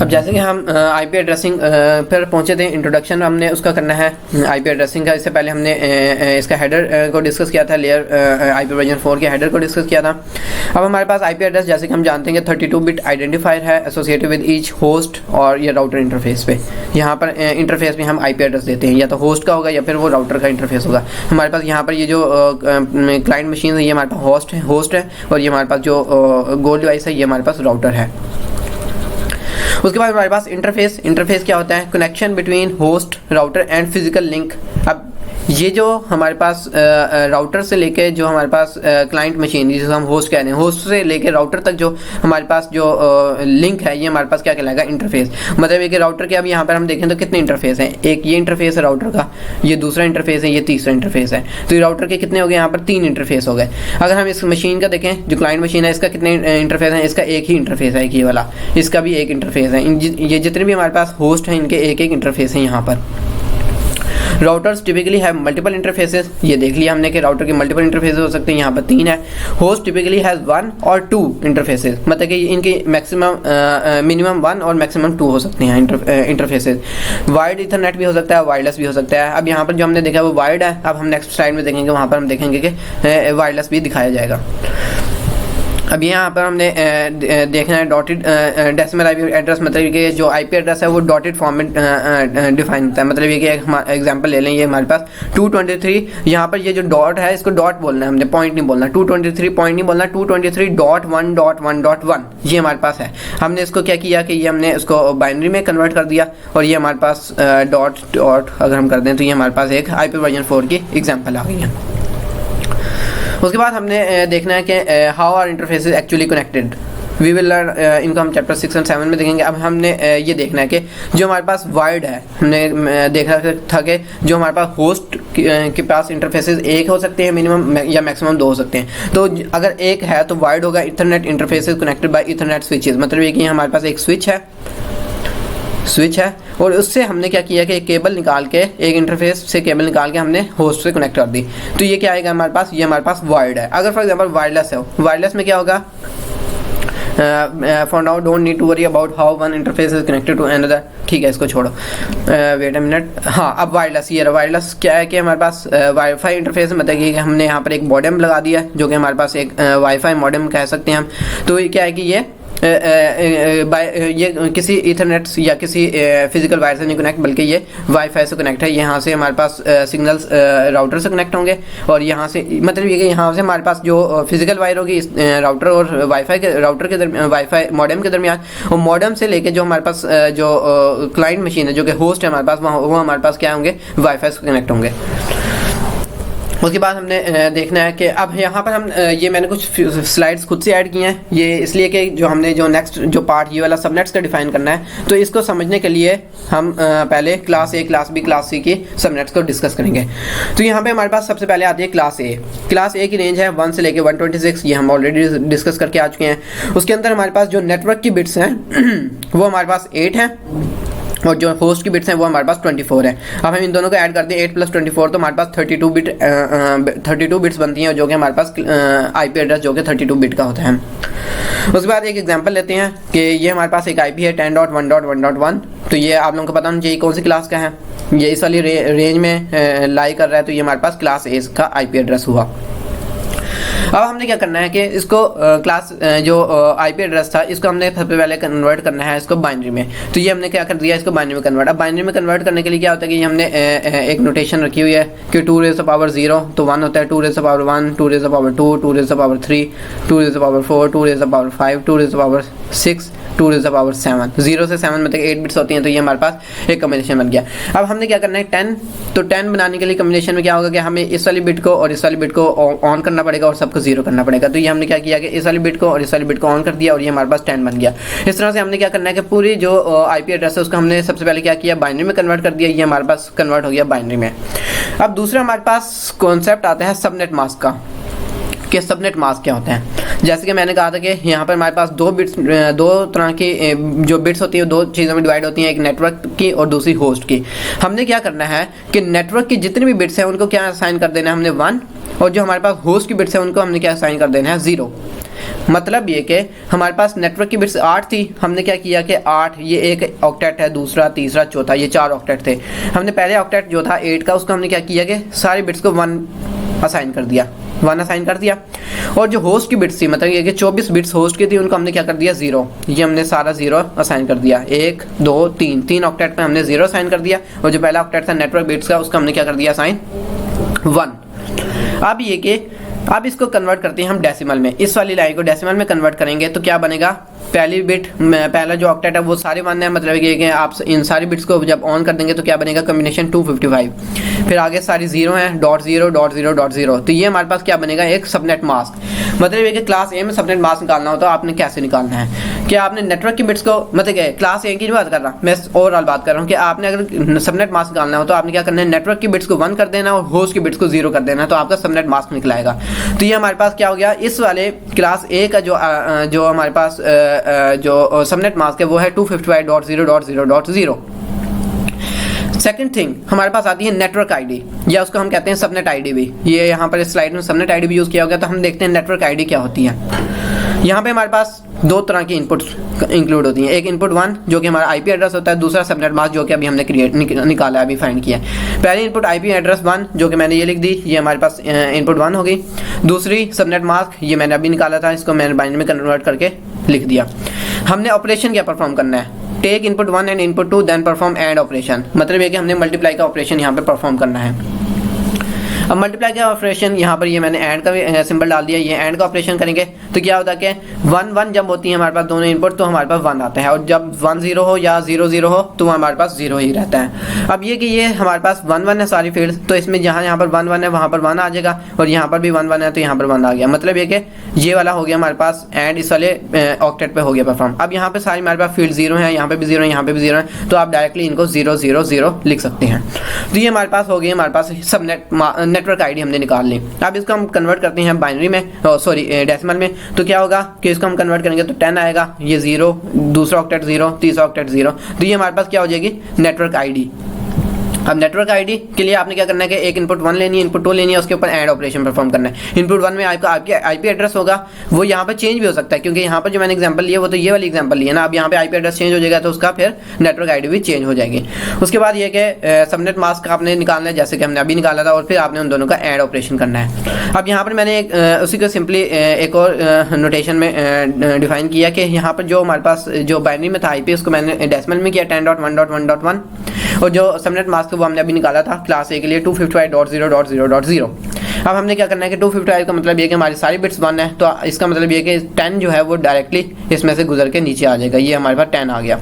अब जैसे कि हम आईपी एड्रेसिंग पर पहुंचे थे, इंट्रोडक्शन हमने उसका करना है आईपी एड्रेसिंग का। इससे पहले हमने इसका हेडर को डिस्कस किया था, लेयर आईपी वर्जन 4 के हेडर को डिस्कस किया था। अब हमारे पास आईपी एड्रेस जैसे कि हम जानते हैं कि 32 बिट आइडेंटिफायर है एसोसिएटेड विद ईच होस्ट और ये राउटर इंटरफेस पे। यहाँ पर इंटरफेस में हम आईपी एड्रेस देते हैं, या तो होस्ट का होगा या फिर वो राउटर का इंटरफेस होगा। हमारे पास यहाँ पर ये जो क्लाइंट मशीन है ये हमारे पास होस्ट है, और ये हमारे पास जो गोल डिवाइस है ये हमारे पास राउटर है। उसके बाद हमारे पास इंटरफेस क्या होता है? Connection between host router and physical link. अब ये जो हमारे पास राउटर से लेके जो हमारे पास क्लाइंट मशीन जिसे हम होस्ट कह रहे हैं, होस्ट से लेके राउटर तक जो हमारे पास जो लिंक है ये हमारे पास क्या कहलाएगा? इंटरफेस। मतलब एक राउटर के अब यहाँ पर हम देखें तो कितने इंटरफेस हैं? एक ये इंटरफेस है राउटर का, ये दूसरा इंटरफेस है, ये तीसरा इंटरफेस है। तो ये राउटर के कितने हो गए? यहाँ पर 3 इंटरफेस हो गए। अगर हम इस मशीन का देखें, जो क्लाइंट मशीन है इसका कितने इंटरफेस हैं? इसका एक ही इंटरफेस है, एक ही वाला। इसका भी एक इंटरफेस है। ये जितने भी हमारे पास होस्ट हैं इनके एक एक इंटरफेस हैं यहाँ पर। Routers typically have multiple interfaces. ये देख लिया हमने कि राउटर के मल्टीपल इंटरफेसेस हो सकते हैं, यहाँ पर 3 है। होस्ट टिपिकली हैज 1 और 2 इंटरफेसेस, मतलब कि इनके मैक्सिमम मिनिमम 1 और मैक्सिमम 2 हो सकते हैं इंटरफेसेस। वायर्ड ईथरनेट भी हो सकता है, वायरलेस भी हो सकता है। अब यहाँ पर जो हमने देखा वो वायर्ड है। अब हम नेक्स्ट स्लाइड में देखेंगे, वहाँ पर हम देखेंगे कि वायरलेस भी दिखाया जाएगा। अब यहाँ पर हमने देखना है डॉटेड डेसिमल आईपी एड्रेस, मतलब कि जो आईपी एड्रेस है वो डॉटेड फॉर्म में डिफाइन होता है। मतलब ये कि एक एग्जांपल ले लें, ये हमारे पास 223, यहाँ पर ये जो डॉट है इसको डॉट बोलना है हमने, पॉइंट नहीं बोलना। 223 पॉइंट नहीं बोलना, 223.1.1.1 ये हमारे पास है। हमने इसको क्या किया कि ये हमने इसको बाइनरी में कन्वर्ट कर दिया, और ये हमारे पास डॉट अगर हम कर दें तो ये हमारे पास एक आईपी वर्जन 4 की एग्जाम्पल आ गई है। उसके बाद हमने देखना है कि how are interfaces actually connected. We will learn, इनको हम चैप्टर 6 और 7 में देखेंगे। अब हमने ये देखना है कि जो हमारे पास वायर्ड है, हमने देखा था कि जो हमारे पास होस्ट के पास इंटरफेसेस एक हो सकते हैं मिनिमम, या मैक्सिमम 2 हो सकते हैं। तो अगर एक है तो वायर्ड होगा Ethernet interfaces connected by Ethernet switches. मतलब ये कि हमारे पास एक स्विच है और उससे हमने क्या किया कि एक केबल निकाल के, एक इंटरफेस से केबल निकाल के हमने होस्ट से कनेक्ट कर दी। तो ये क्या आएगा हमारे पास? ये हमारे पास वायर्ड है। अगर फॉर एग्जांपल वायरलेस है, वायरलेस में क्या होगा? For now don't need to worry about how one interface is connected to another. ठीक है, इसको छोड़ो, वेट अ मिनट। हाँ, अब वायरलेस, ये वायरलेस क्या है कि हमारे पास वाईफाई इंटरफेस, मतलब कि हमने यहाँ पर एक मॉडेम लगा दिया जो कि हमारे पास एक वाईफाई मॉडेम कह सकते हैं हम। तो ये क्या है कि ये किसी इथरनेट या किसी फिजिकल वायर से नहीं कनेक्ट, बल्कि ये वाईफाई से कनेक्ट है। यहाँ से हमारे पास सिग्नल्स राउटर से कनेक्ट होंगे, और यहाँ से मतलब ये कि यहाँ से हमारे पास जो फिजिकल वायर होगी राउटर और वाईफाई के राउटर के दरमियान, वाईफाई मॉडेम के दरमियान, और मॉडेम से लेके जो हमारे पास जो क्लाइंट मशीन है जो कि होस्ट है हमारे पास, वो हमारे पास क्या होंगे? वाईफाई से कनेक्ट होंगे। उसके बाद हमने देखना है कि अब यहाँ पर हम ये मैंने कुछ स्लाइड्स खुद से ऐड किए हैं, ये इसलिए कि जो हमने जो नेक्स्ट जो पार्ट ये वाला सबनेट्स का डिफाइन करना है, तो इसको समझने के लिए हम पहले class A, class B, class C की सबनेट्स को डिस्कस करेंगे। तो यहाँ पे हमारे पास सबसे पहले आती है क्लास ए। क्लास ए की रेंज है 1 से लेके 126, ये हम ऑलरेडी डिस्कस करके आ चुके हैं। उसके अंदर हमारे पास जो नेटवर्क की बिट्स हैं वो हमारे पास 8 हैं, और जो होस्ट की बिट्स हैं वो हमारे पास 24 है। अब हम इन दोनों को ऐड करते हैं, 8 + 24, तो हमारे पास 32 बिट्स बनती हैं, जो कि हमारे पास आईपी एड्रेस जो कि 32 बिट का होता है। उसके बाद एक एग्जांपल लेते हैं कि ये हमारे पास एक आईपी है 10.1.1.1। तो ये आप लोगों को पता होना चाहिए कौन सी क्लास का है, ये इस वाली रेंज में लाई कर रहा है। तो ये हमारे पास क्लास ए का आईपी एड्रेस हुआ। अब हमने क्या करना है कि इसको क्लास जो आईपी एड्रेस था इसको हमने सबसे पहले कन्वर्ट करना है इसको बाइनरी में। तो ये हमने क्या कर दिया, इसको बाइनरी में कन्वर्ट। अब बाइनरी में कन्वर्ट करने के लिए क्या होता है कि हमने एक नोटेशन रखी हुई है कि 2⁻0 तो 1 होता है, 2⁻1, 2⁻2, 2⁻3, 2⁻4, 2⁻5, 2⁻6, 2⁻7, 0 से 7 मतलब 8 बिट्स होती हैं। तो ये हमारे पास एक कॉम्बिनेशन बन गया। अब हमने क्या करना है 10, तो 10 बनाने के लिए कॉम्बिनेशन में क्या होगा कि हमें इस वाली बिट को और इस वाली बिट को ऑन करना पड़ेगा और सबको 0 करना पड़ेगा। तो ये हमने क्या किया कि इस वाली बिट को और इस वाली बिट को ऑन कर दिया, और ये हमारे पास 10 बन गया। इस तरह से हमने क्या करना है कि पूरी जो आईपी एड्रेस है उसको हमने सबसे पहले क्या किया, बाइनरी में कन्वर्ट कर दिया। ये हमारे पास कन्वर्ट हो गया बाइनरी में। अब दूसरा हमारे पास कॉन्सेप्ट आता है सबनेट मास्क का, कि सबनेट मास्क क्या होते हैं। जैसे कि मैंने कहा था कि यहाँ पर हमारे पास दो तरह की जो बिट्स होती है 2 चीज़ों में डिवाइड होती हैं, एक नेटवर्क की और दूसरी होस्ट की। हमने क्या करना है कि नेटवर्क की जितनी भी बिट्स हैं उनको क्या असाइन कर देना है हमने 1, और जो हमारे पास होस्ट की बिट्स हैं उनको हमने क्या असाइन कर देना है 0। मतलब ये कि हमारे पास नेटवर्क की बिट्स 8 थी, हमने क्या किया कि 8 ये एक ऑक्टेट है, दूसरा तीसरा चौथा, ये 4 ऑक्टेट थे। हमने पहले ऑक्टेट जो था 8 का, उसको हमने क्या किया कि सारी बिट्स को 1 असाइन कर दिया, 1 असाइन कर दिया। और जो होस्ट की बिट्स थी, मतलब ये कि 24 बिट्स होस्ट की थी, उनको हमने क्या कर दिया 0, ये हमने सारा 0 असाइन कर दिया। 1 2 3 ऑक्टेट में हमने 0 असाइन कर दिया, और जो पहला ऑक्टेट था नेटवर्क बिट्स का, उसका हमने क्या कर दिया असाइन 1। अब ये कि अब इसको कन्वर्ट करते हैं हम डेसिमल में। इस वाली लाइन को डेसिमल में कन्वर्ट करेंगे तो क्या बनेगा, पहली बिट पहला जो ऑक्टेट है वो सारे 1 है, मतलब ये कि आप इन सारी बिट्स को जब ऑन कर देंगे तो क्या बनेगा कॉम्बिनेशन 255, फिर आगे सारी 0 है, डॉट 0 डॉट 0 डॉट 0। तो ये हमारे पास क्या बनेगा एक सबनेट मास्क। मतलब ये कि क्लास ए में सबनेट मास्क निकालना हो तो आपने कैसे निकालना है कि आपने नेटवर्क की बिट्स को, मतलब क्लास ए की बात कर रहा हूँ मैं, ओवरऑल बात कर रहा हूँ कि आपने अगर सबनेट मास्क निकालना हो तो आपने क्या करना है, नेटवर्क की बिट्स को 1 कर देना और होस्ट की बिट्स को 0 कर देना, तो आपका सबनेट मास्क निकलाएगा। तो ये हमारे पास क्या हो गया, इस वाले क्लास ए का जो हमारे पास जो सबनेट मास्क है वो है 255.0.0.0। सेकंड थिंग हमारे पास आती है नेटवर्क आईडी, या उसको हम कहते हैं सबनेट आईडी भी। ये यहाँ पर इस स्लाइड में सबनेट आईडी भी यूज़ किया गया। तो हम देखते हैं नेटवर्क आईडी क्या होती है। यहाँ पे हमारे पास 2 तरह की इनपुट्स इंक्लूड होती हैं, एक इनपुट 1 जो कि हमारा आईपी एड्रेस होता है, दूसरा सबनेट मास्क जो कि अभी हमने निकाला है, अभी फाइंड किया है। पहली इनपुट आईपी एड्रेस 1 जो कि मैंने ये लिख दी, ये हमारे पास इनपुट 1 हो गई। दूसरी सबनेट मास्क ये मैंने अभी निकाला था, इसको मैंने बाइनरी में कन्वर्ट करके लिख दिया। हमने ऑपरेशन क्या परफॉर्म करना है, take input 1 and input 2 then perform AND operation. मतलब ये कि हमने मल्टीप्लाई का ऑपरेशन यहाँ पे परफॉर्म करना है। अब मल्टीप्लाई का ऑपरेशन यहाँ पर ये मैंने ऐड का सिंबल डाल दिया, ये ऐड का ऑपरेशन करेंगे तो क्या होता है कि 1 1 जब होती है हमारे पास दोनों इनपुट तो हमारे पास 1 आता है, और जब 1 0 हो या 0 0 हो तो हमारे पास 0 ही रहता है। अब ये कि ये हमारे पास 1 1 है सारी फील्ड, तो इसमें जहाँ यहाँ पर 1 1 है वहाँ पर 1 आ जाएगा, और यहाँ पर भी 1 1 है तो यहाँ पर 1 आ गया। मतलब ये कि ये वाला हो गया हमारे पास एंड इस वाले ऑक्टेट पे हो गया परफॉर्म। अब यहाँ पे सारी हमारे पास फील्ड 0 है, यहाँ पे भी 0 है, यहाँ पे भी 0 है, तो आप डायरेक्टली इनको 0 0 0 लिख सकते हैं। तो ये हमारे पास हो गई हमारे पास सब नेटवर्क आईडी हमने निकाल ली। अब इसको हम कन्वर्ट करते हैं बाइनरी में, सॉरी डेसिमल में। तो क्या होगा कि इसको हम कन्वर्ट करेंगे तो 10 आएगा, ये 0, दूसरा ऑक्टेट 0, तीसरा ऑक्टेट 0। तो ये हमारे पास क्या हो जाएगी नेटवर्क आईडी। अब नेटवर्क आईडी के लिए आपने क्या करना है कि एक इनपुट 1 लेनी है, इनपुट 2 लेनी है, उसके ऊपर ऐड ऑपरेशन परफॉर्म करना है। इनपुट 1 में आपका आईपी एड्रेस होगा, वो यहाँ पर चेंज भी हो सकता है, क्योंकि यहाँ पर जो मैंने एग्जांपल लिया वो तो ये वाली एग्जांपल लिया ना। अब यहाँ पे आईपी एड्रेस चेंज हो जाएगा तो उसका फिर नेटवर्क आईडी भी चेंज हो जाएगी। उसके बाद ये कि सबनेट मास्क आपने निकालना है, जैसे कि हमने अभी निकाला था, और फिर आपने उन दोनों का ऐड ऑपरेशन करना है। अब यहाँ पर मैंने उसी को सिंपली एक और नोटेशन में डिफाइन किया कि यहाँ पर जो हमारे पास जो बाइनरी में था आईपी, उसको मैंने डेसिमल में किया 10.1.1.1, और जो सबनेट मास्क वो हमने अभी निकाला था क्लास ए के लिए 255.0.0.0। अब हमने क्या करना है कि 255 का मतलब ये कि हमारी सारी बिट्स 1 है, तो इसका मतलब ये कि 10 जो है वो डायरेक्टली इसमें से गुजर के नीचे आ जाएगा। ये हमारे पास 10 आ गया।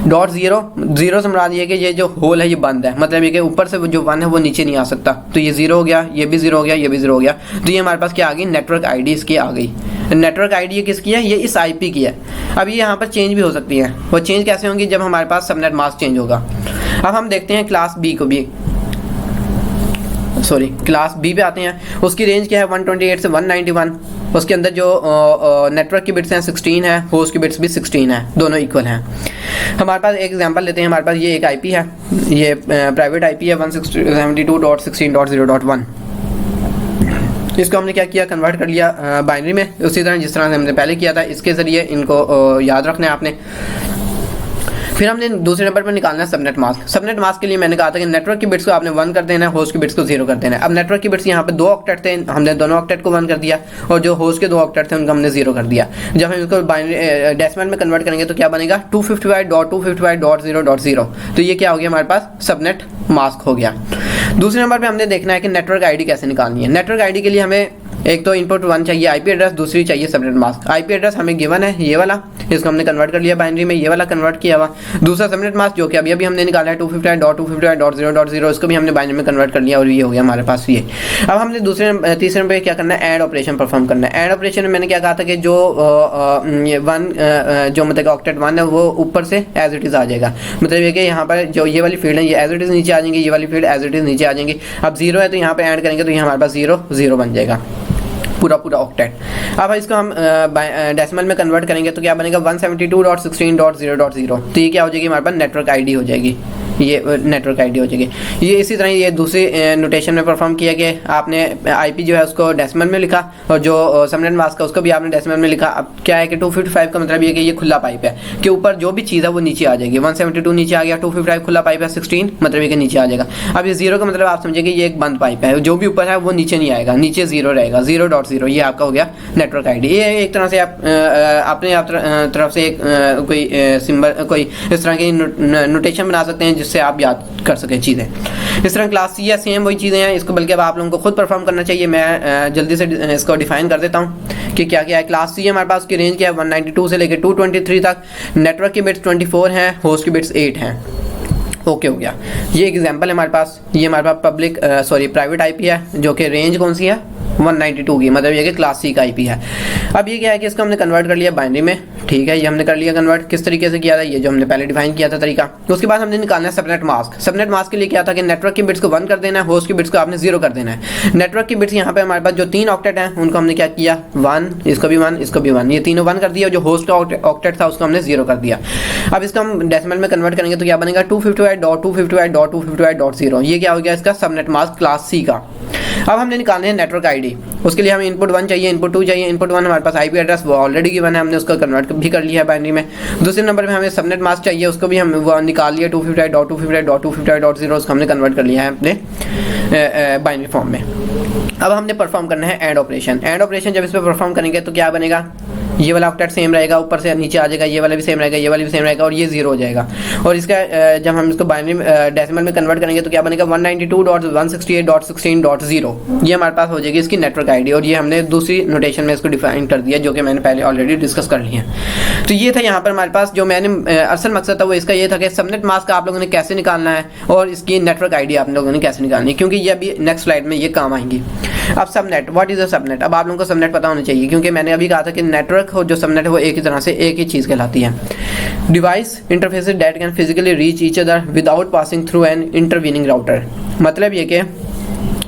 डॉट 0 से मुराद ये कि ये जो होल है ये बंद है, मतलब ये कि ऊपर से जो 1 है वो नीचे नहीं आ सकता। तो ये 0 हो गया, ये भी 0 हो गया, ये भी 0 हो गया। तो ये हमारे पास क्या आ गई नेटवर्क आईडी इसकी आ गई। नेटवर्क आईडी किसकी है, ये इस आईपी की है। अब ये यहाँ पर चेंज भी हो सकती है, वो चेंज कैसे होंगी जब हमारे पास सबनेट मास्क चेंज होगा। अब हम देखते हैं क्लास बी को भी, सॉरी क्लास बी पे आते हैं। उसकी रेंज क्या है 128 से 191। उसके अंदर जो नेटवर्क की बिट्स हैं 16 है, होस्ट की बिट्स भी 16 है, दोनों इक्वल हैं। हमारे पास एक एग्जांपल लेते हैं। हमारे पास ये एक आईपी है, ये प्राइवेट आईपी है 172.16.0.1। इसको हमने क्या किया, कन्वर्ट कर लिया बाइनरी में, उसी तरह जिस तरह से हमने पहले किया था। इसके ज़रिए इनको याद रखना है आपने। फिर हमने दूसरे नंबर पर निकालना है सबनेट मास्क। सबनेट मास्क के लिए मैंने कहा था कि नेटवर्क की बिट्स को आपने 1 कर देना है, होस्ट की बिट्स को 0 कर देना है। अब नेटवर्क की बिट्स यहाँ पे 2 ऑक्टेट थे, हमने दोनों ऑक्टेट को 1 कर दिया, और जो होस्ट के 2 ऑक्टेट थे उनको हमने 0 कर दिया। जब हम इसको बाइनरी डेसिमल में कन्वर्ट करेंगे तो क्या बनेगा 255.255.0.0। तो ये क्या हो गया हमारे पास सबनेट मास्क हो गया। दूसरे नंबर पर हमने देखना है कि नेटवर्क आईडी कैसे निकालनी है। नेटवर्क आईडी के लिए हमें एक तो इनपुट 1 चाहिए आईपी एड्रेस, दूसरी चाहिए सबनेट मास्क। आईपी एड्रेस हमें गिवन है ये वाला, इसको हमने कन्वर्ट कर लिया बाइनरी में, ये वाला कन्वर्ट किया हुआ। दूसरा सबनेट मास्क जो कि अभी हमने निकाला है 255.255.0.0, इसको भी हमने बाइनरी में कन्वर्ट कर लिया, और ये हो गया हमारे पास ये। अब हमने तीसरे नंबर पे क्या करना है, ऐड ऑपरेशन परफॉर्म करना है। ऐड ऑपरेशन में मैंने क्या कहा था कि जो ये 1 जो मतलब ऑक्टेट 1 है वो ऊपर से एज इट इज़ आ जाएगा। मतलब ये कि यहाँ पर जो ये वाली फील्ड है ये एज इट इज़ नीचे आ जाएंगी, ये वाली फील्ड एज इट इज़ नीचे आ जाएंगी। अब 0 है तो यहाँ पे ऐड करेंगे तो ये हमारे पास 0 0 बन जाएगा पूरा ऑक्टेट। अब इसको हम डेसिमल में कन्वर्ट करेंगे तो क्या बनेगा 172.16.0.0। तो ये क्या हो जाएगी हमारे पास नेटवर्क आईडी हो जाएगी। ये नेटवर्क आईडी हो जाएगी। ये इसी तरह ये दूसरी नोटेशन में परफॉर्म किया कि आपने आईपी जो है उसको डेसिमल में लिखा और जो सबनेट मास्क है उसको भी आपने डेसिमल में लिखा। अब क्या है कि 255 का मतलब ये कि ये खुला पाइप है कि ऊपर जो भी चीज़ है वो नीचे आ जाएगी। 172 नीचे आ गया, 255 खुला पाइप है, 16 मतलब ये कि नीचे आ जाएगा। अब ये 0 का मतलब आप समझिए कि ये एक बंद पाइप है, जो भी ऊपर है वो नीचे नहीं आएगा, नीचे 0 रहेगा, 0.0। ये आपका हो गया नेटवर्क आईडी। ये एक तरह से आप अपने आप तरफ से एक कोई सिंबल कोई इस तरह की नोटेशन बना सकते हैं जिससे आप याद कर सकें चीज़ें। इस तरह क्लास सी है, सेम वही चीज़ें हैं, इसको बल्कि अब आप लोगों को खुद परफॉर्म करना चाहिए। मैं जल्दी से इसको डिफाइन कर देता हूँ कि क्या क्या है। क्लास सी है हमारे पास, की रेंज क्या है 192 से लेकर 223 तक। नेटवर्क की बिट्स 24 हैं, होस्ट की बिट्स 8 हैं। ओके हो गया। ये एग्जांपल है हमारे पास। ये हमारे पास पब्लिक प्राइवेट आईपी है जो कि रेंज कौन सी है 192 की, मतलब ये कि क्लास सी का आईपी है। अब ये क्या है कि इसको हमने कन्वर्ट कर लिया बाइनरी में, ठीक है। ये हमने कर लिया कन्वर्ट। किस तरीके से किया था, ये जो हमने पहले डिफाइन किया था तरीका। उसके बाद हमने निकालना है सबनेट मास्क। सबनेट मास्क के लिए क्या था कि नेटवर्क की बिट्स को 1 कर देना है, होस्ट की बिट्स को आपने 0 कर देना है। नेटवर्क की बिट्स यहाँ पे हमारे पास जो 3 ऑक्टेट हैं उनको हमने क्या किया 1, इसको भी 1, इसको भी 1, ये तीनों 1 कर दिया। जो होस्ट का ऑक्टेट था उसको हमने 0 कर दिया। अब इसको हम डेसिमल में कन्वर्ट करेंगे तो क्या बनेगा 255.255.255.0। ये क्या हो गया इसका सबनेट मास्क क्लास सी का। अब हमने निकालने हैं नेटवर्क आईडी। उसके लिए हमें इनपुट 1 चाहिए, इनपुट 2 चाहिए। इनपुट 1 हमारे पास आईपी एड्रेस वो ऑलरेडी गिवन है, हमने उसको कन्वर्ट भी कर लिया है बाइनरी में। दूसरे नंबर पे हमें सबनेट मास्क चाहिए, उसको भी हम वो निकाल लिया 255.255.255.0, उसको हमने कन्वर्ट कर लिया है अपने बाइनरी फॉर्म में। अब हमने परफॉर्म करना है एंड ऑपरेशन। एंड ऑपरेशन जब इस पर परफॉर्म करेंगे तो क्या बनेगा, ये वाला ऑक्टेट सेम रहेगा, ऊपर से नीचे आ जाएगा, ये वाला भी सेम रहेगा, ये वाला भी सेम रहेगा और ये 0 हो जाएगा। और इसका जब हम इसको बाइनरी डेसिमल में कन्वर्ट करेंगे तो क्या बनेगा 192.168.16.0। ये हमारे पास हो जाएगी इसकी नेटवर्क आईडी। और ये हमने दूसरी नोटेशन में इसको डिफाइन कर दिया जो कि मैंने पहले ऑलरेडी डिस्कस कर लिया है। तो ये था यहाँ पर हमारे पास जो मैंने असल मकसद था वो इसका ये था कि सबनेट मास्क आप लोगों ने कैसे निकालना है और इसकी नेटवर्क आईडी आप लोगों ने कैसे निकालनी है, क्योंकि ये अभी नेक्स्ट स्लाइड में ये काम आएंगी। अब subnet, what is a subnet. अब आप लोगों को सबनेट पता होना चाहिए क्योंकि मैंने अभी कहा था कि नेटवर्क हो जो सबनेट है वो एक ही तरह से एक ही चीज़ कहलाती है। Device interfaces that can physically reach each other without passing through an intervening router. मतलब ये कि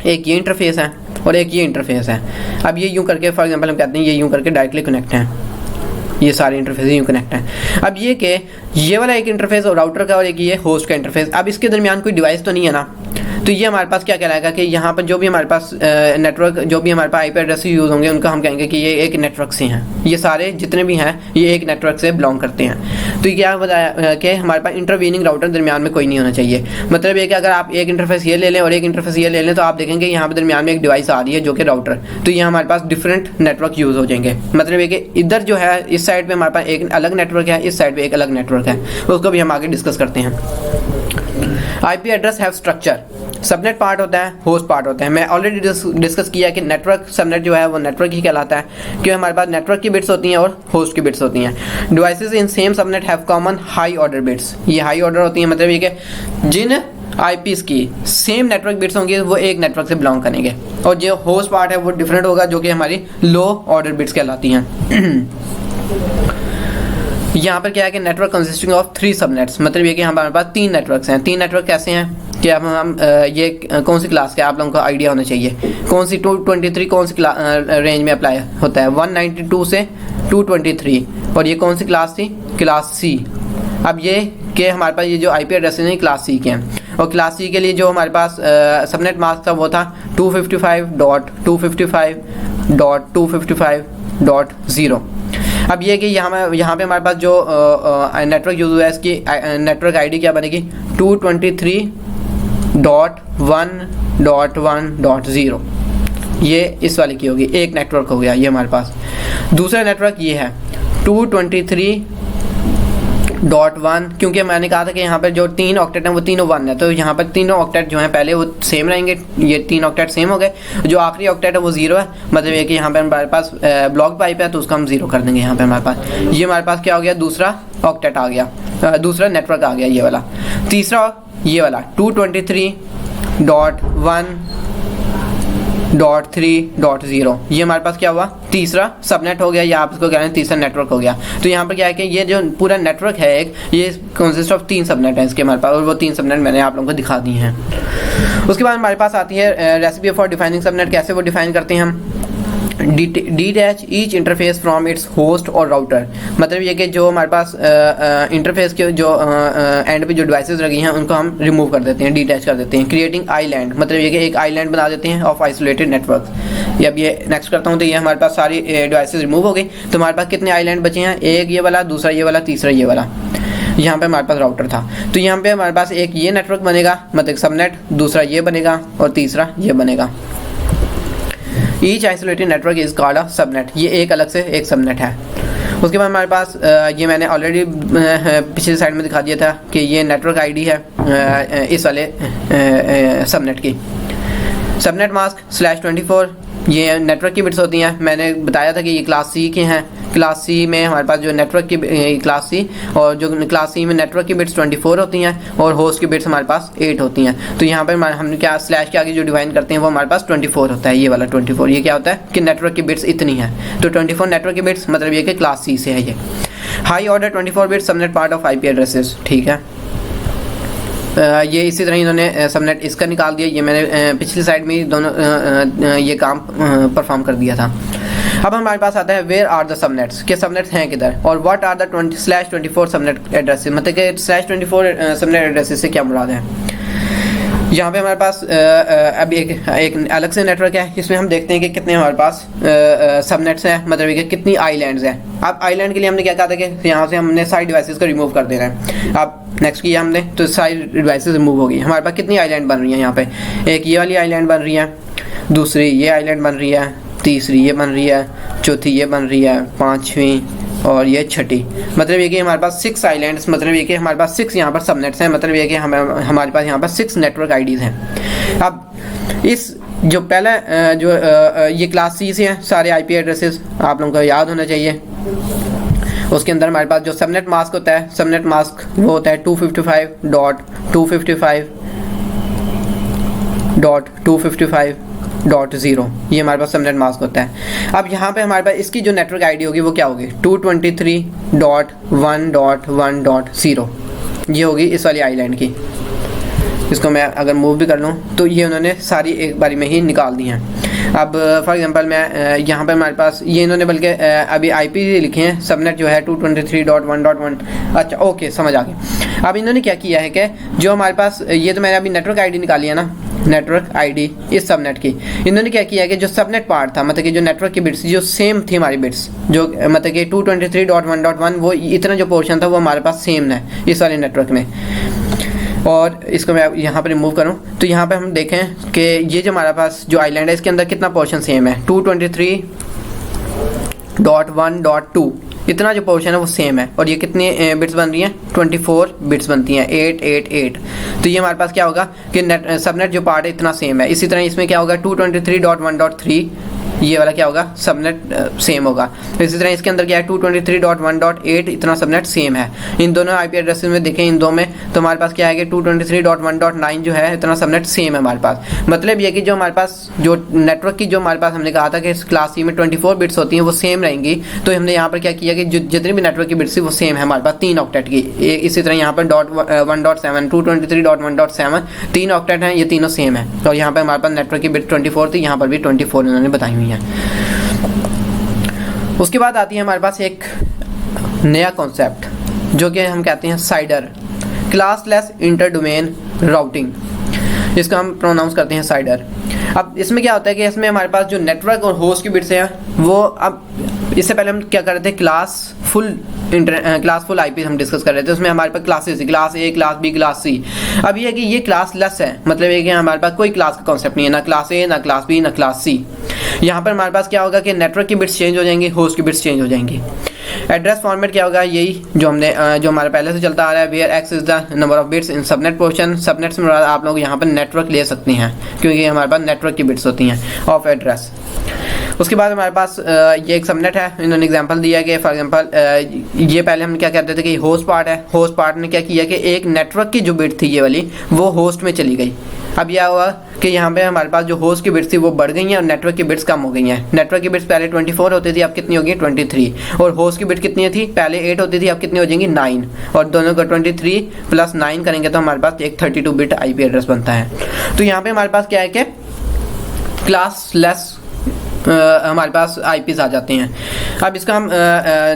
एक ये इंटरफेस है और एक ये इंटरफेस है। अब ये यूँ करके फॉर एग्जांपल हम कहते हैं ये यूँ करके डायरेक्टली कनेक्ट हैं, ये सारे इंटरफेस यूँ कनेक्ट हैं। अब ये कि ये वाला एक इंटरफेस और राउटर का और एक ये होस्ट का इंटरफेस। अब इसके दरमियान कोई डिवाइस तो नहीं है ना, तो ये हमारे पास क्या कहलाएगा कि यहाँ पर जो भी हमारे पास नेटवर्क जो भी हमारे पास आईपी एड्रेस यूज़ होंगे उनका हम कहेंगे कि ये एक नेटवर्क से हैं। ये सारे जितने भी हैं ये एक नेटवर्क से बिलोंग करते हैं। तो ये क्या बताया कि हमारे पास इंटरवीनिंग राउटर दरमियान में कोई नहीं होना चाहिए। मतलब ये कि अगर आप एक इंटरफेस ये ले लें और एक इंटरफेस ये ले लें तो आप देखेंगे यहाँ पर दरमियान में एक डिवाइस आ रही है जो कि राउटर, तो ये हमारे पास डिफरेंट नेटवर्क यूज़ हो जाएंगे। मतलब ये कि इधर जो है इस साइड पर हमारे पास एक अलग नेटवर्क है, इस साइड पर एक अलग नेटवर्क है, उसको भी हम आगे डिस्कस करते हैं। IP address have structure. Subnet part होता है, होस्ट पार्ट होता है। मैं ऑलरेडी डिस्कस किया कि नेटवर्क सबनेट जो है वो नेटवर्क ही कहलाता है क्योंकि हमारे पास नेटवर्क की बिट्स होती हैं और होस्ट की बिट्स होती हैं। Devices in same subnet have common high order bits. ये हाई ऑर्डर होती हैं, मतलब ये कि जिन आईपीस की सेम नेटवर्क बिट्स होंगे वो एक नेटवर्क से बिलोंग करेंगे और जो होस्ट पार्ट है वो डिफरेंट होगा जो कि हमारी लो ऑर्डर बिट्स कहलाती हैं। यहाँ पर क्या है कि नेटवर्क कंसिस्टिंग ऑफ 3 सबनेट्स। मतलब ये कि हमारे पास 3 नेटवर्क्स हैं। 3 नेटवर्क कैसे हैं कि अब हम ये कौन सी क्लास का आप लोगों को आइडिया होना चाहिए, कौन सी 223 कौन सी रेंज में अप्लाई होता है 192 से 223 और ये कौन सी क्लास थी क्लास सी। अब ये कि हमारे पास ये जो आईपी एड्रेस हैं क्लास सी के हैं और क्लास सी के लिए जो हमारे पास सबनेट मास्क था वो था 255.255.255.0। अब ये कि यहाँ पे हमारे पास जो नेटवर्क यूज़ हुआ है इसकी नेटवर्क आईडी क्या बनेगी 223.1.1.0। ये इस वाले की होगी, एक नेटवर्क हो गया ये हमारे पास। दूसरा नेटवर्क ये है 223.1, क्योंकि मैंने कहा था कि यहाँ पर जो 3 ऑक्टेट हैं वो तीनों 1 है, तो यहाँ पर तीनों ऑक्टेट जो हैं पहले वो सेम रहेंगे। ये 3 ऑक्टेट सेम हो गए, जो आखिरी ऑक्टेट है वो 0 है। मतलब ये कि यहाँ पे हमारे पास ब्लॉक पाइप है तो उसको हम 0 कर देंगे। यहाँ पे हमारे पास ये हमारे पास क्या हो गया दूसरा ऑक्टेट आ गया, दूसरा नेटवर्क आ गया ये वाला। तीसरा ये वाला 223.1.3.0 ये हमारे पास क्या हुआ तीसरा सबनेट हो गया, या आप इसको कह रहे हैं तीसरा नेटवर्क हो गया। तो यहाँ पर क्या है कि ये जो पूरा नेटवर्क है एक ये कंसिस्ट ऑफ 3 सबनेट है इसके हमारे पास, और वो 3 सबनेट मैंने आप लोगों को दिखा दी हैं। उसके बाद हमारे पास आती है रेसिपी फॉर डिफाइनिंग सबनेट। कैसे वो डिफाइन करते हैं हम detach each interface from its host और राउटर, मतलब ये कि जो हमारे पास इंटरफेस के जो एंड पे जो डिवाइसेस लगी हैं उनको हम रिमूव कर देते हैं, डिटैच कर देते हैं। क्रिएटिंग आइलैंड, मतलब ये कि एक आइलैंड बना देते हैं ऑफ आइसोलेटेड नेटवर्क। ये अब ये नेक्स्ट करता हूँ तो ये हमारे पास सारी डिवाइसेस रिमूव हो गई। तो हमारे पास कितने आइलैंड बचे हैं, एक ये वाला, दूसरा ये वाला, तीसरा ये वाला। यहाँ पे हमारे पास राउटर था, तो यहाँ पे हमारे पास एक ये नेटवर्क बनेगा, मतलब सबनेट, दूसरा ये बनेगा और तीसरा ये बनेगा। Each isolated network is called a subnet, ये एक अलग से एक सबनेट है। उसके बाद हमारे पास ये मैंने ऑलरेडी पिछले साइड में दिखा दिया था कि ये नेटवर्क आईडी है इस वाले सबनेट की। सबनेट मास्क /24 ये नेटवर्क की बिट्स होती हैं। मैंने बताया था कि ये क्लास सी के हैं। क्लास सी में हमारे पास जो नेटवर्क की क्लास सी और जो क्लास सी में नेटवर्क की बिट्स 24 होती हैं और होस्ट की बिट्स हमारे पास 8 होती हैं। तो यहाँ पर हम क्या स्लैश के आगे जो डिवाइन करते हैं वो हमारे पास 24 होता है, ये वाला 24। ये क्या होता है कि नेटवर्क की बिट्स इतनी है, तो 24 नेटवर्क की बिट्स, मतलब ये कि क्लास सी से है ये। High order 24 bits subnet part of IP addresses, ठीक है। ये इसी तरह इन्होंने सबनेट इसका निकाल दिया। ये मैंने पिछली साइड में दोनों ये काम परफॉर्म कर दिया था। अब हमारे पास आता है वेयर आर द सबनेट्स, के सबनेट्स हैं किधर, और what are the /24 subnet addresses, मतलब कि /24 सबनेट एड्रेसेस से क्या मुराद है। यहाँ पे हमारे पास अब एक अलग से नेटवर्क है, इसमें हम देखते हैं कि कितने हमारे पास सबनेट्स हैं, मतलब कि कितनी आइलैंड्स हैं। अब आइलैंड के लिए हमने क्या कहा था कि यहाँ से हमने सारी डिवाइसेस को रिमूव कर देना है। अब नेक्स्ट किया हमने तो सारी डिवाइसेस रिमूव हो गई। हमारे पास कितनी आइलैंड बन रही है, यहाँ पे एक ये वाली आइलैंड बन रही है, दूसरी ये आइलैंड बन रही है, तीसरी ये बन रही है, चौथी ये बन रही है, पाँचवीं और ये छठी। मतलब ये कि हमारे पास 6 आइलैंड्स, मतलब ये कि हमारे पास 6 यहाँ पर सबनेट्स हैं, मतलब ये कि हमारे पास यहाँ पर 6 नेटवर्क आईडीज़ हैं। अब इस जो पहला जो ये क्लास सी से हैं सारे IP एड्रेसेस, आप लोगों को याद होना चाहिए। उसके अंदर हमारे पास जो सबनेट मास्क होता है, सबनेट मास्क वो होता है 255.255.255.0, ये हमारे पास सबनेट मास्क होता है। अब यहाँ पे हमारे पास इसकी जो नेटवर्क आईडी होगी वो क्या होगी 223.1.1.0, ये होगी इस वाली आइलैंड की। इसको मैं अगर मूव भी कर लूँ तो ये उन्होंने सारी एक बारी में ही निकाल दी हैं। अब फॉर एग्जांपल मैं यहाँ पे हमारे पास ये इन्होंने बल्कि अभी IP लिखे हैं, सबनेट जो है 223.1.1। अच्छा ओके, समझ आ गया। अब इन्होंने क्या किया है कि जो हमारे पास ये तो मैंने अभी नेटवर्क आईडी निकाली है ना, नेटवर्क आईडी इस सबनेट की, इन्होंने क्या किया है कि जो सबनेट पार्ट था, मतलब कि जो नेटवर्क की बिट्स जो सेम थी हमारी बिट्स, जो मतलब कि 223.1.1 वो इतना जो पोर्शन था वो हमारे पास सेम है इस वाले नेटवर्क में। और इसको मैं यहाँ पर रिमूव करूँ तो यहाँ पे हम देखें कि ये जो हमारे पास जो आइलैंड है इसके अंदर कितना पोर्शन सेम है, 223.1.2 इतना जो पोर्शन है वो सेम है। और ये कितनी बिट्स बन रही हैं, 24 बिट्स बनती हैं, 888। तो ये हमारे पास क्या होगा कि सबनेट जो पार्ट है इतना सेम है। इसी तरह इसमें क्या होगा 223.1.3 ये वाला क्या होगा सबनेट सेम होगा। तो इसी तरह इसके अंदर क्या है 223.1.8 इतना सबनेट सेम है। इन दोनों IP एड्रेसेस में देखें इन दो में तो हमारे पास क्या है कि 223.1.9 जो है इतना सबनेट सेम है हमारे पास। मतलब ये कि जो हमारे पास जो नेटवर्क की जो हमारे पास हमने कहा था कि इस क्लास सी में 24 बिट्स होती हैं वो सेम रहेंगी, तो हमने यहाँ पर क्या किया कि जितनी भी नेटवर्क की बिट्स थी वो सेम है हमारे पास 3 ऑक्टेट की। इसी तरह यहाँ पर 1.7 223.1.7 3 ऑक्टेट हैं, ये तीनों सेम है। और यहाँ पर हमारे पास नेटवर्क की बिट 24 थी, यहाँ पर भी 24 उन्होंने बताई हुई है। उसके बाद आती है हमारे पास एक नया कॉन्सेप्ट जो कि हम कहते हैं cider, classless inter domain routing, इसको हम प्रोनाउंस करते हैं साइडर। अब इसमें क्या होता है कि इसमें हमारे पास जो नेटवर्क और होस्ट की बिट्स हैं वो, अब इससे पहले हम क्या कर रहे थे क्लास फुल IP हम डिस्कस कर रहे थे, उसमें हमारे पास classes class A, class B, class C। अब ये है कि ये क्लास लेस है, मतलब ये कि हमारे पास कोई क्लास का कॉन्सेप्ट नहीं है, ना क्लास A, ना क्लास B, ना क्लास C। यहाँ पर हमारे पास क्या होगा कि नेटवर्क की बिट्स चेंज हो जाएंगी, होस्ट की बिट्स चेंज हो जाएंगी। एड्रेस फॉर्मेट क्या होगा, यही जो हमने जो हमारे पहले से चलता आ रहा है, where x is the number of bits in subnet portion. Subnets में आप लोग यहाँ पर नेटवर्क ले सकते हैं क्योंकि हमारे पास नेटवर्क की बिट्स होती हैं ऑफ एड्रेस। उसके बाद हमारे पास ये एक सबनेट है, इन्होंने एग्जांपल दिया कि फॉर एग्जांपल ये पहले हम क्या कहते थे कि होस्ट पार्ट है, होस्ट पार्ट ने क्या किया कि एक नेटवर्क की जो बिट थी ये वाली वो होस्ट में चली गई। अब यह हुआ कि यहाँ पे हमारे पास जो होस्ट की बिट्स थी वो बढ़ गई हैं और नेटवर्क की बिट्स कम हो गई हैं। नेटवर्क की बिट्स पहले 24 होती थी, अब कितनी होगी 23, और होस्ट की बिट कितनी थी, पहले 8 होती थी, अब कितनी हो जाएंगी 9, और दोनों का 23 + 9 करेंगे तो हमारे पास एक 32 बिट IP एड्रेस बनता है। तो यहाँ पे हमारे पास क्या है कि क्लास लेस हमारे पास IPs आ जाते हैं। अब इसका हम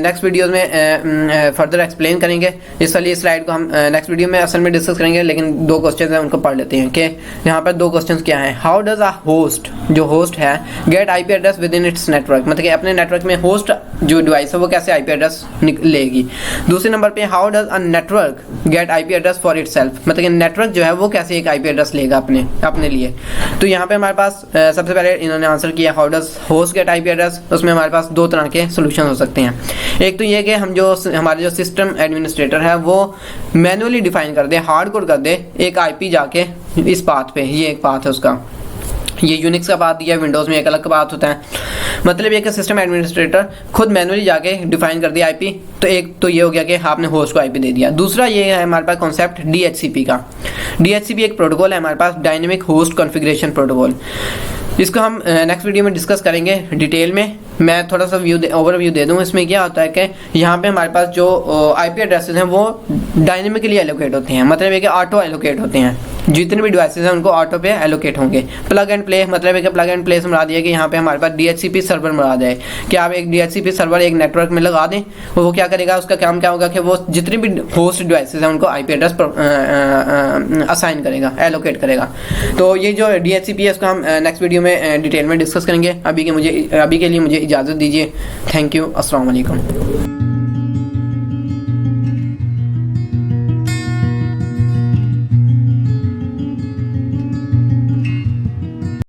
नेक्स्ट वीडियोस में फर्दर एक्सप्लेन करेंगे। इस वाली स्लाइड को हम नेक्स्ट वीडियो में असल में डिस्कस करेंगे, लेकिन 2 क्वेश्चन हैं उनको पढ़ लेते हैं कि यहाँ पर 2 क्वेश्चन क्या हैं। हाउ डज अ होस्ट, जो होस्ट है, get IP address within its network, मतलब कि अपने नेटवर्क में होस्ट जो डिवाइस है वो कैसे IP एड्रेस लेगी। दूसरे नंबर पे how does a network get IP address for itself, मतलब कि नेटवर्क जो है वो कैसे एक IP एड्रेस लेगा अपने लिए। तो यहाँ पे हमारे पास सबसे पहले इन्होंने आंसर किया how does host get IP address. उसमें हमारे पास 2 तरह के सोल्यूशन हो सकते हैं। एक तो ये कि हमारे जो सिस्टम एडमिनिस्ट्रेटर है वो मैनुअली डिफाइन कर दे, हार्ड कोड कर दे एक IP जाके इस पाथ पे, ये एक पाथ है उसका, ये यूनिक्स का पाथ दिया, विंडोज़ में एक अलग पाथ होता है। मतलब ये कि सिस्टम एडमिनिस्ट्रेटर खुद मैनुअली जाके डिफाइन कर दिया IP। तो एक तो ये हो गया कि आपने होस्ट को IP दे दिया। दूसरा ये है हमारे पास कॉन्सेप्ट DHCP का। DHCP एक प्रोटोकॉल है हमारे पास, डायनेमिक होस्ट कॉन्फ़िगरेशन प्रोटोकॉल। इसको हम नेक्स्ट वीडियो में डिस्कस करेंगे डिटेल में। मैं थोड़ा सा ओवरव्यू दे दूँ। इसमें क्या होता है कि यहाँ पे हमारे पास जो IP एड्रेसेस हैं वो डायनेमिकली एलोकेट होते हैं, मतलब है कि ऑटो एलोकेट होते हैं। जितने भी डिवाइसेस हैं उनको ऑटो पे एलोकेट होंगे। प्लग एंड प्ले, मतलब है कि प्लग एंड प्ले से मरा दिया कि यहाँ पे हमारे पास DHCP सर्वर मरा जाए कि आप एक DHCP सर्वर एक नेटवर्क में लगा दें, वो क्या करेगा, उसका काम क्या होगा कि वो जितने भी होस्ट डिवाइसेस हैं उनको IP एड्रेस असाइन करेगा, एलोकेट करेगा। तो ये जो DHCP है इसको हम नेक्स्ट वीडियो में डिटेल में डिस्कस करेंगे। अभी के लिए मुझे इजाज़त दीजिए। Thank you. अस्सलाम वालेकुम।